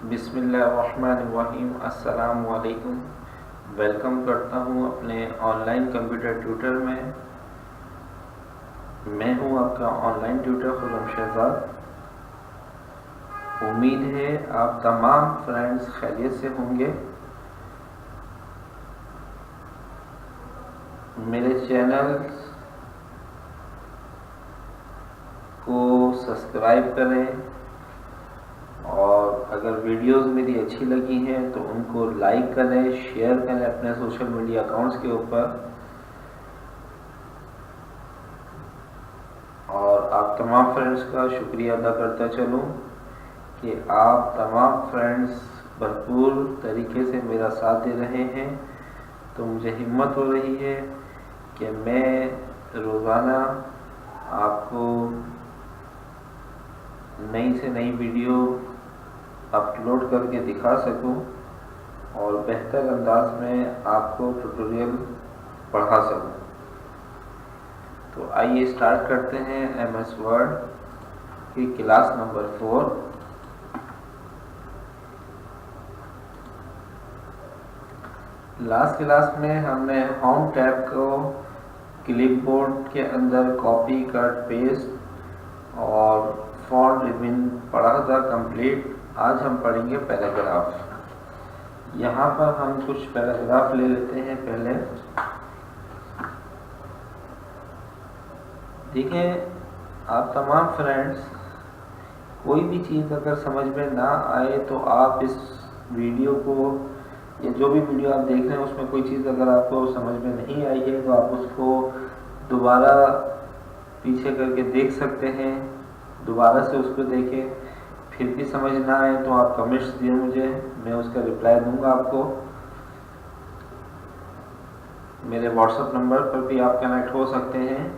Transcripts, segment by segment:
बिस्मिल्लाहिर्रहमानिर्रहीम। अस्सलाम वालेकुम। वेलकम करता हूँ अपने ऑनलाइन कंप्यूटर ट्यूटर में। मैं हूँ आपका ऑनलाइन ट्यूटर खुर्रम शहजाद। उम्मीद है आप तमाम फ्रेंड्स खैरियत से होंगे। मेरे चैनल को सब्सक्राइब करें और अगर वीडियोस मेरी अच्छी लगी हैं तो उनको लाइक करें, शेयर करें अपने सोशल मीडिया अकाउंट्स के ऊपर। और आप तमाम फ्रेंड्स का शुक्रिया अदा करता चलूँ कि आप तमाम फ्रेंड्स भरपूर तरीके से मेरा साथ दे रहे हैं। तो मुझे हिम्मत हो रही है कि मैं रोज़ाना आपको नई से नई वीडियो अपलोड करके दिखा सकूं और बेहतर अंदाज में आपको ट्यूटोरियल पढ़ा सकूं। तो आइए स्टार्ट करते हैं एमएस वर्ड की क्लास नंबर 4। लास्ट क्लास में हमने होम टैब को क्लिपबोर्ड के अंदर कॉपी कट पेस्ट और फॉन्ट रिबन पढ़ा था कंप्लीट। आज हम पढ़ेंगे पैराग्राफ। यहाँ पर हम कुछ पैराग्राफ ले लेते हैं। पहले देखिए, आप तमाम फ्रेंड्स कोई भी चीज़ अगर समझ में ना आए तो आप इस वीडियो को या जो भी वीडियो आप देख रहे हैं उसमें कोई चीज़ अगर आपको समझ में नहीं आई है तो आप उसको दोबारा पीछे करके देख सकते हैं। दोबारा से उसको देखें, फिर भी समझ ना आए तो आप कमेंट्स दिए मुझे, मैं उसका रिप्लाई दूंगा आपको। मेरे व्हाट्सएप नंबर पर भी आप कनेक्ट हो सकते हैं।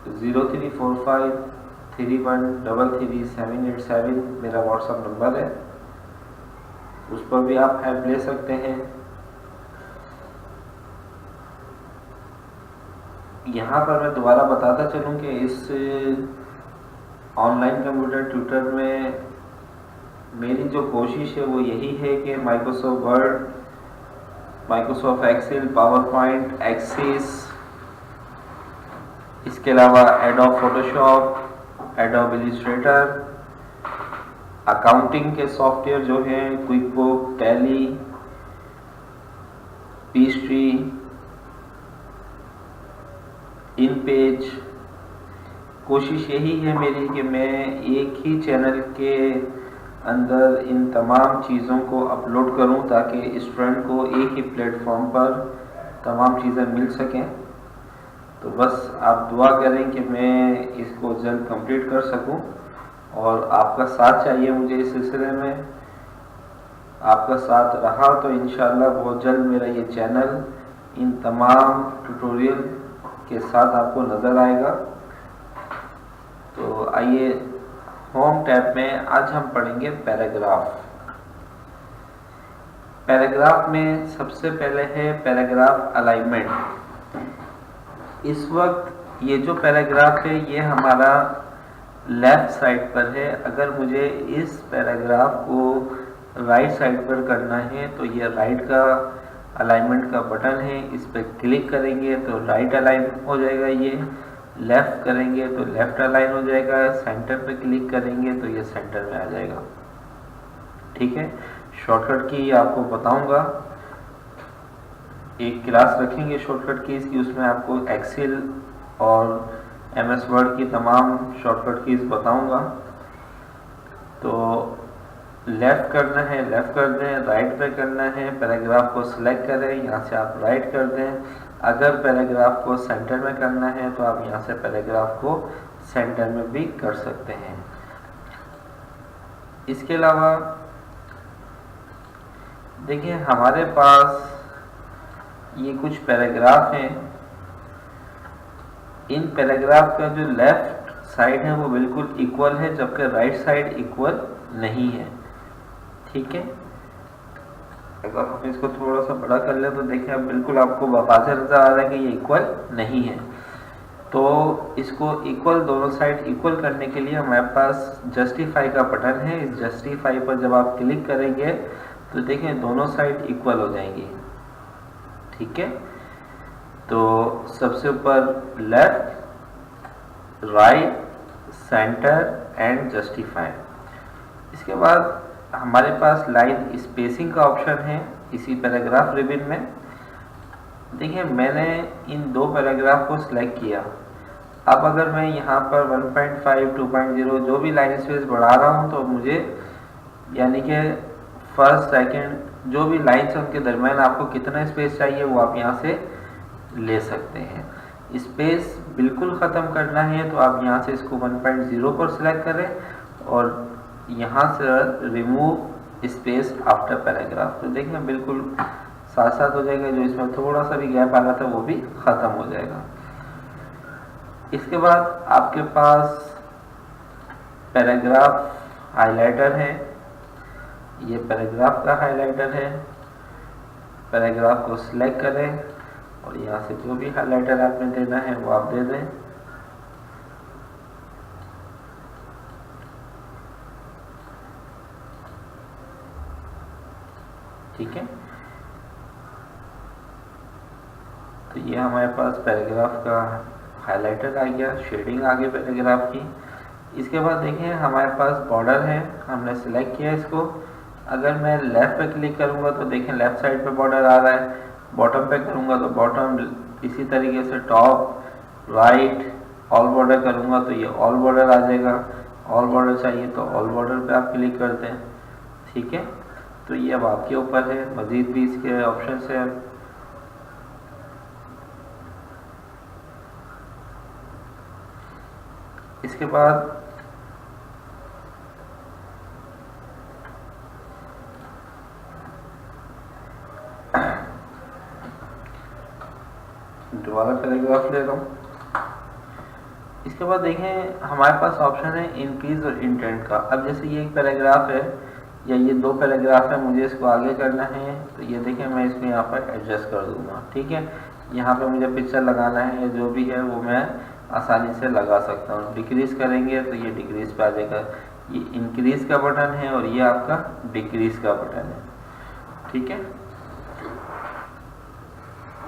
034531333787 मेरा व्हाट्सएप नंबर है, उस पर भी आप हेल्प ले सकते हैं। यहाँ पर मैं दोबारा बताता चलूँ कि इस ऑनलाइन कंप्यूटर ट्यूटर में मेरी जो कोशिश है वो यही है कि Microsoft Word, Microsoft Excel, PowerPoint, Access, इसके अलावा Adobe Photoshop, Adobe Illustrator, accounting के सॉफ्टवेयर जो हैं Quick Book, Tally, Peachtree, InPage, कोशिश यही है मेरी कि मैं एक ही चैनल के अंदर इन तमाम चीज़ों को अपलोड करूं ताकि स्टूडेंट को एक ही प्लेटफॉर्म पर तमाम चीज़ें मिल सकें। तो बस आप दुआ करें कि मैं इसको जल्द कंप्लीट कर सकूं और आपका साथ चाहिए मुझे इस सिलसिले में। आपका साथ रहा तो इंशाअल्लाह बहुत जल्द मेरा ये चैनल इन तमाम ट्यूटोरियल के साथ आपको नज़र आएगा। तो आइए होम टैब में आज हम पढ़ेंगे पैराग्राफ। पैराग्राफ में सबसे पहले है पैराग्राफ अलाइनमेंट। इस वक्त ये जो पैराग्राफ है ये हमारा लेफ्ट साइड पर है। अगर मुझे इस पैराग्राफ को राइट साइड पर करना है तो ये राइट का अलाइनमेंट का बटन है, इस पर क्लिक करेंगे तो राइट अलाइन हो जाएगा। ये लेफ़्ट करेंगे तो लेफ़्ट अलाइन हो जाएगा। सेंटर पे क्लिक करेंगे तो ये सेंटर में आ जाएगा। ठीक है, शॉर्टकट की आपको बताऊंगा। एक क्लास रखेंगे शॉर्टकट कीज़ की, उसमें आपको एक्सेल और एमएस वर्ड की तमाम शॉर्टकट कीज़ बताऊंगा। तो लेफ़्ट करना है लेफ़्ट कर दें, राइट पे करना है पैराग्राफ को सिलेक्ट करें, यहाँ से आप राइट कर दें। अगर पैराग्राफ को सेंटर में करना है तो आप यहाँ से पैराग्राफ को सेंटर में भी कर सकते हैं। इसके अलावा देखिए हमारे पास ये कुछ पैराग्राफ हैं। इन पैराग्राफ का जो लेफ्ट साइड है वो बिल्कुल इक्वल है जबकि राइट साइड इक्वल नहीं है। ठीक है, अगर हम इसको थोड़ा सा बड़ा कर ले तो देखिए अब बिल्कुल आपको वाज़ेह नज़र आ रहा है कि ये इक्वल नहीं है। तो इसको इक्वल, दोनों साइड इक्वल करने के लिए हमारे पास जस्टिफाई का बटन है। इस जस्टिफाई पर जब आप क्लिक करेंगे तो देखें दोनों साइड इक्वल हो जाएंगी। ठीक है, तो सबसे ऊपर left, right, centre and justify. इसके बाद हमारे पास लाइन स्पेसिंग का ऑप्शन है इसी पैराग्राफ रिबन में। देखिए मैंने इन दो पैराग्राफ को सिलेक्ट किया। अब अगर मैं यहाँ पर 1.5, 2.0 जो भी लाइन स्पेस बढ़ा रहा हूँ तो मुझे यानी कि फर्स्ट सेकंड जो भी लाइन्स हैं उनके दरमियान आपको कितना स्पेस चाहिए वो आप यहाँ से ले सकते हैं। स्पेस बिल्कुल ख़त्म करना है तो आप यहाँ से इसको 1.0 पर सिलेक्ट करें और यहाँ से रिमूव स्पेस आफ्टर पैराग्राफ। तो देखें बिल्कुल साथ साथ हो जाएगा, जो इसमें थोड़ा सा भी गैप आ रहा था वो भी ख़त्म हो जाएगा। इसके बाद आपके पास पैराग्राफ हाइलाइटर है, ये पैराग्राफ का हाइलाइटर है। पैराग्राफ को सिलेक्ट करें और यहाँ से जो भी हाइलाइटर आपने देना है वो आप दे दें। ठीक है, तो ये हमारे पास पैराग्राफ का हाइलाइटर आ गया, शेडिंग आ गई पैराग्राफ की। इसके बाद देखें हमारे पास बॉर्डर है, हमने सेलेक्ट किया इसको। अगर मैं लेफ़्ट पे क्लिक करूंगा तो देखें लेफ़्ट साइड पे बॉर्डर आ रहा है, बॉटम पे करूंगा तो बॉटम, इसी तरीके से टॉप, राइट, ऑल बॉर्डर करूंगा तो ये ऑल बॉर्डर आ जाएगा। ऑल बॉर्डर चाहिए तो ऑल बॉर्डर पे आप क्लिक करते हैं। ठीक है, तो ये अब आपके ऊपर है, मज़ीद भी इसके ऑप्शन है। इसके बाद दोबारा पैराग्राफ ले रहा हूँ। इसके बाद देखें हमारे पास ऑप्शन है इंक्रीज और इंटेंट का। अब जैसे ये एक पैराग्राफ है या ये दो पैराग्राफ है, मुझे इसको आगे करना है तो ये देखें मैं इसको यहाँ पर एडजस्ट कर दूंगा। ठीक है, यहाँ पे मुझे पिक्चर लगाना है, जो भी है वो मैं आसानी से लगा सकता हूँ। डिक्रीज करेंगे तो ये डिक्रीज पे आ जाएगा। ये इंक्रीज का बटन है और ये आपका डिक्रीज का बटन है। ठीक है,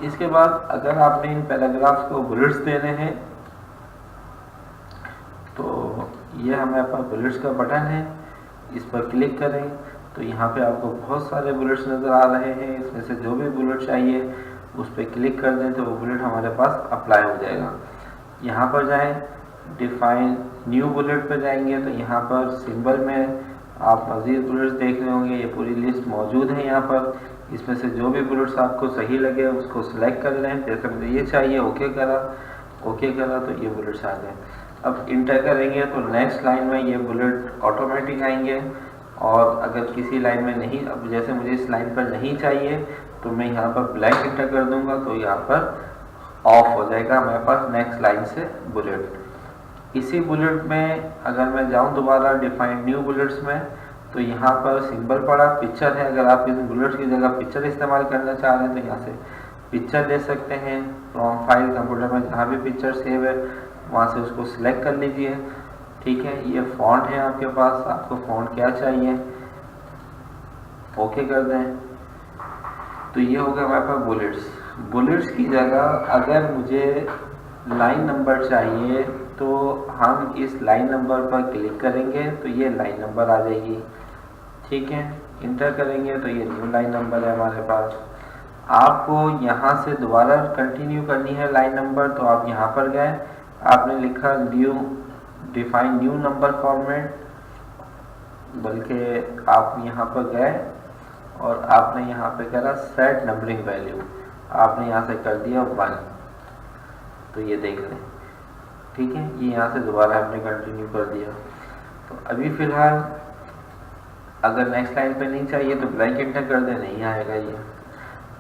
इसके बाद अगर आपने इन पैराग्राफ्स को बुलेट्स देने हैं तो ये हमारे पास बुलेट्स का बटन है, इस पर क्लिक करें तो यहाँ पे आपको बहुत सारे बुलेट्स नज़र आ रहे हैं। इसमें से जो भी बुलेट चाहिए उस पर क्लिक कर दें तो वो बुलेट हमारे पास अप्लाई हो जाएगा। यहाँ पर जाएं, डिफाइन न्यू बुलेट पर जाएंगे तो यहाँ पर सिंबल में आप मज़ीद बुलेट्स देख रहे होंगे, ये पूरी लिस्ट मौजूद है यहाँ पर। इसमें से जो भी बुलेट्स आपको सही लगे उसको सिलेक्ट कर लें। जैसे मुझे ये चाहिए, ओके करा तो ये बुलेट्स आ गए। अब इंटर करेंगे तो नेक्स्ट लाइन में ये बुलेट ऑटोमेटिक आएंगे। और अगर किसी लाइन में नहीं, अब जैसे मुझे इस लाइन पर नहीं चाहिए तो मैं यहाँ पर ब्लैंक इंटर कर दूंगा तो यहाँ पर ऑफ हो जाएगा हमारे पास नेक्स्ट लाइन से बुलेट। इसी बुलेट में अगर मैं जाऊँ दोबारा डिफाइन न्यू बुलेट्स में तो यहाँ पर सिंबल पड़ा पिक्चर है। अगर आप इस बुलेट्स की जगह पिक्चर इस्तेमाल करना चाह रहे हैं तो यहाँ से पिक्चर ले सकते हैं। फ्रॉम फाइल कंप्यूटर में जहाँ भी पिक्चर सेव है वहाँ से उसको सिलेक्ट कर लीजिए। ठीक है, ये फॉन्ट है आपके पास, आपको फॉन्ट क्या चाहिए ओके कर दें तो ये हो गया हमारे पास बुलेट्स। बुलेट्स की जगह अगर मुझे लाइन नंबर चाहिए तो हम इस लाइन नंबर पर क्लिक करेंगे तो ये लाइन नंबर आ जाएगी। ठीक है, इंटर करेंगे तो ये न्यू लाइन नंबर है हमारे पास। आपको यहाँ से दोबारा कंटिन्यू करनी है लाइन नंबर तो आप यहाँ पर गए, आपने लिखा new, define new number format, बल्कि आप यहाँ पर गए और आपने यहाँ पे करा सेट नंबरिंग वैल्यू, आपने यहाँ से कर दिया 1 तो ये देख लें। ठीक है, ये यहाँ से दोबारा हमने कंटिन्यू कर दिया। तो अभी फ़िलहाल अगर नेक्स्ट लाइन पे नहीं चाहिए तो ब्लैंक इंटर कर दे, नहीं आएगा ये।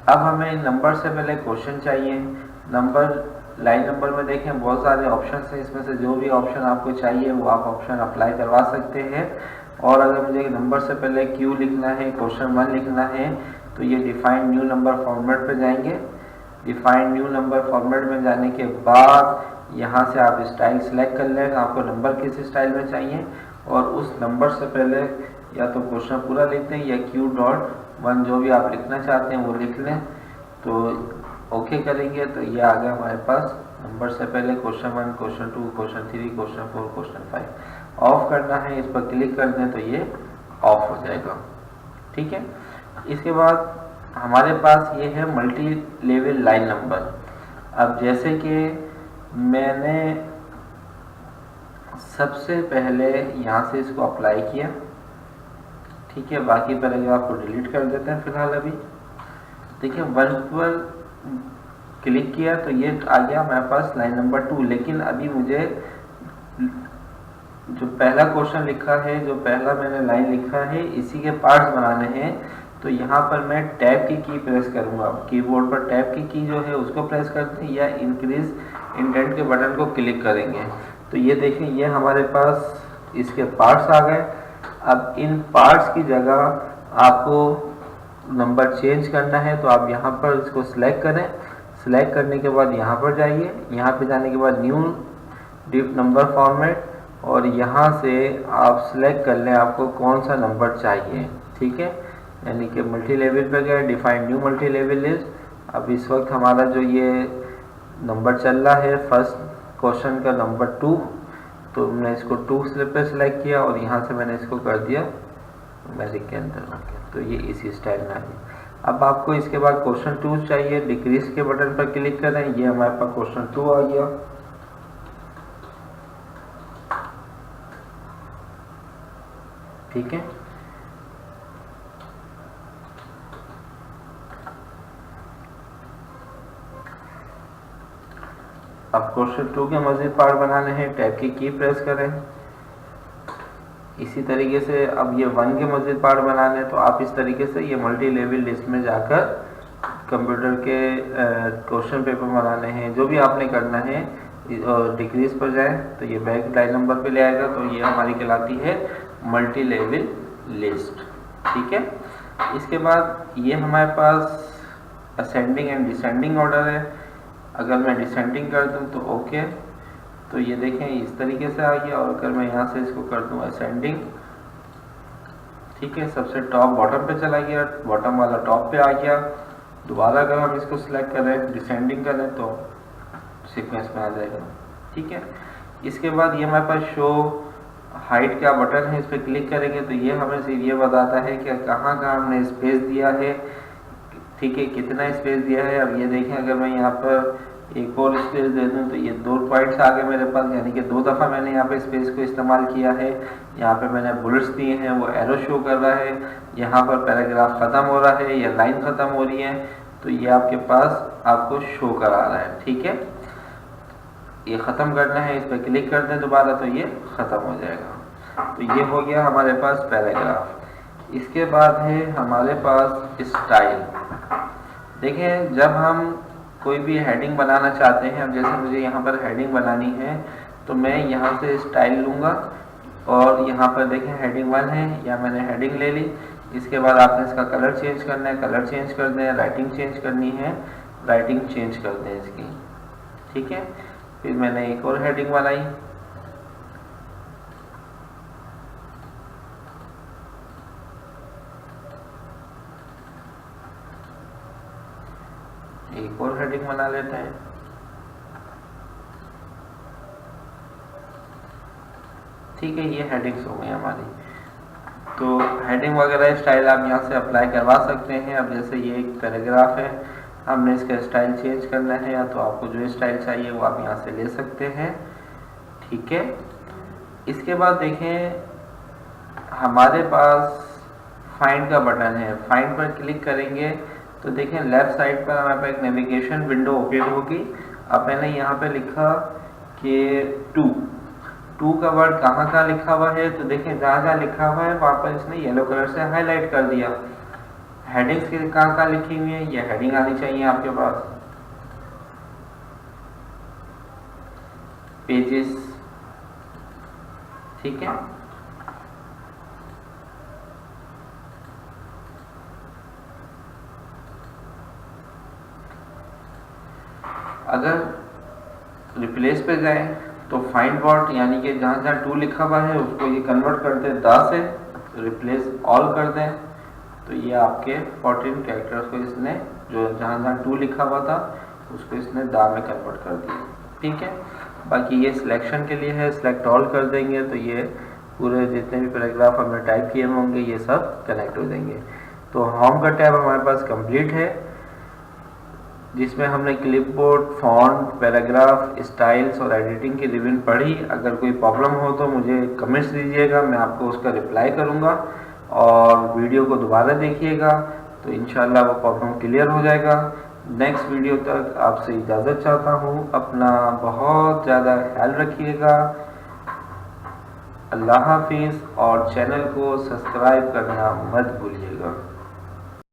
अब हमें नंबर से पहले क्वेश्चन चाहिए। नंबर, लाइन नंबर में देखें बहुत सारे ऑप्शन हैं, इसमें से जो भी ऑप्शन आपको चाहिए वो आप ऑप्शन अप्लाई करवा सकते हैं। और अगर मुझे नंबर से पहले क्यू लिखना है, क्वेश्चन 1 लिखना है तो ये डिफाइन न्यू नंबर फॉर्मेट पे जाएंगे। डिफाइन न्यू नंबर फॉर्मेट में जाने के बाद यहाँ से आप स्टाइल सेलेक्ट कर लें, आपको नंबर किस स्टाइल में चाहिए, और उस नंबर से पहले या तो क्वेश्चन पूरा लिखते हैं या Q.1 जो भी आप लिखना चाहते हैं वो लिख लें। तो ओके करेंगे तो ये आ गया हमारे पास नंबर से पहले question 1, question 2, question 3, question 4, question 5। Of करना है, इस पर क्लिक कर दें तो ये ऑफ हो जाएगा। ठीक है, इसके बाद हमारे पास ये है मल्टी लेवल लाइन नंबर। अब जैसे कि मैंने सबसे पहले यहाँ से इसको अप्लाई किया, ठीक है, बाकी पैराग्राफ को डिलीट कर देते हैं फिलहाल अभी। देखिए 1 पर क्लिक किया तो ये आ गया हमारे पास लाइन नंबर 2, लेकिन अभी मुझे जो पहला क्वेश्चन लिखा है, जो पहला मैंने लाइन लिखा है, इसी के पार्ट्स बनाने हैं। तो यहाँ पर मैं टैब की प्रेस करूँगा, कीबोर्ड पर टैब की जो है उसको प्रेस करते हैं या इंक्रीज इंडेंट के बटन को क्लिक करेंगे। तो ये देखें, ये हमारे पास इसके पार्ट्स आ गए। अब इन पार्ट्स की जगह आपको नंबर चेंज करना है तो आप यहाँ पर इसको सिलेक्ट करें। सिलेक्ट करने के बाद यहाँ पर जाइए, यहाँ पे जाने के बाद न्यू डिफ नंबर फॉर्मेट, और यहाँ से आप सिलेक्ट कर लें आपको कौन सा नंबर चाहिए। ठीक है, यानी कि मल्टी लेवल पे गए, define new multi level list. अब इस वक्त हमारा जो ये नंबर चल रहा है फर्स्ट क्वेश्चन का नंबर 2, तो मैंने इसको 2 पे सिलेक्ट किया और यहाँ से मैंने इसको कर दिया मैजिक के अंदर। तो ये इसी स्टाइल में आ गया। अब आपको इसके बाद क्वेश्चन 2 चाहिए, डिक्रीज के बटन पर क्लिक करें, ये हमारे पास क्वेश्चन 2 आ गया। ठीक है, अब क्वेश्चन 2 के मज़ीद पार्ट बनाने हैं, टैब की प्रेस करें। इसी तरीके से अब ये 1 के मज़ीद पार्ट बनाने हैं, तो आप इस तरीके से ये मल्टी लेवल लिस्ट में जाकर कंप्यूटर के क्वेश्चन पेपर बनाने हैं, जो भी आपने करना है। डिक्रीज पर जाएं तो ये बैक लाइन नंबर पे ले आएगा, तो ये हमारी कहलाती है मल्टी लेवल लिस्ट। ठीक है, इसके बाद ये हमारे पास असेंडिंग एंड डिसेंडिंग ऑर्डर है। अगर मैं डिसेंडिंग कर दूं तो ओके, तो ये देखें इस तरीके से आ गया। और अगर मैं यहाँ से इसको कर दूं असेंडिंग, ठीक है, सबसे टॉप बॉटम पे चला गया, बॉटम वाला टॉप पे आ गया। दोबारा अगर हम इसको सिलेक्ट करें, डिसेंडिंग करें तो सीक्वेंस में आ जाएगा। ठीक है, इसके बाद ये हमारे पास शो हाइट का बटन है, इस पर क्लिक करेंगे तो ये हमें सिर्फ ये बताता है कि कहाँ कहाँ हमने स्पेस दिया है। ठीक है, कितना स्पेस दिया है। अब ये देखें, अगर मैं यहाँ पर एक और स्पेस दे दूँ तो ये 2 पॉइंट्स आ गए मेरे पास, यानी कि 2 दफ़ा मैंने यहाँ पे स्पेस को इस्तेमाल किया है। यहाँ पे मैंने बुलेट्स दिए हैं, वो एरो शो कर रहा है। यहाँ पर पैराग्राफ ख़त्म हो रहा है या लाइन ख़त्म हो रही है, तो ये आपके पास आपको शो करा रहा है। ठीक है, ये ख़त्म करना है, इस पर क्लिक कर दें दोबारा तो ये ख़त्म हो जाएगा। तो ये हो गया हमारे पास पैराग्राफ। इसके बाद है हमारे पास स्टाइल। देखें, जब हम कोई भी हेडिंग बनाना चाहते हैं, अब जैसे मुझे यहाँ पर हेडिंग बनानी है तो मैं यहाँ से स्टाइल लूँगा और यहाँ पर देखें हेडिंग 1 है, या मैंने हेडिंग ले ली। इसके बाद आपने इसका कलर चेंज करना है, कलर चेंज कर दें। राइटिंग चेंज करनी है, राइटिंग चेंज कर दें इसकी। ठीक है, फिर मैंने एक और हेडिंग बनाई, एक और हेडिंग बना लेते हैं। ठीक है, ये हेडिंग्स हो गई हमारी। तो हेडिंग वगैरह स्टाइल आप यहाँ से अप्लाई करवा सकते हैं। अब जैसे ये एक पैराग्राफ है, हमने इसका स्टाइल चेंज करना है, या तो आपको जो स्टाइल चाहिए वो आप यहाँ से ले सकते हैं। ठीक है, इसके बाद देखें हमारे पास फाइंड का बटन है। फाइंड पर क्लिक करेंगे तो देखें लेफ्ट साइड पर हमारे पास एक नेविगेशन विंडो ओपन होगी। अब मैंने यहाँ पे लिखा कि 2 का वर्ड कहाँ कहाँ लिखा हुआ है, तो देखें जहाँ जहाँ लिखा हुआ है वहाँ पर इसने येलो कलर से हाईलाइट कर दिया। हेडिंग्स के कहाँ कहाँ लिखी हुई है, ये हेडिंग आनी चाहिए आपके पास। पेजेस, ठीक है, अगर रिप्लेस पे जाएं तो फाइंड वर्ड यानी कि जहाँ जहाँ टू लिखा हुआ है उसको ये कन्वर्ट कर दें द से, रिप्लेस ऑल कर दें, तो ये आपके 14 कैरेक्टर्स को इसने जो जहाँ जहाँ टू लिखा हुआ था उसको इसने द में कन्वर्ट कर दिया। ठीक है, बाकी ये सिलेक्शन के लिए है, सिलेक्ट ऑल कर देंगे तो ये पूरे जितने भी पैराग्राफ हमने टाइप किए होंगे ये सब कनेक्ट हो जाएंगे। तो होम का टैब हमारे पास कंप्लीट है, जिसमें हमने क्लिपबोर्ड, फॉन्ट, पैराग्राफ, स्टाइल्स और एडिटिंग की रिव्यू पढ़ी। अगर कोई प्रॉब्लम हो तो मुझे कमेंट्स दीजिएगा, मैं आपको उसका रिप्लाई करूँगा, और वीडियो को दोबारा देखिएगा तो इंशाल्लाह वो प्रॉब्लम क्लियर हो जाएगा। नेक्स्ट वीडियो तक आपसे इजाज़त चाहता हूँ, अपना बहुत ज़्यादा ख्याल रखिएगा। अल्लाह हाफिज़, और चैनल को सब्सक्राइब करना मत भूलिएगा।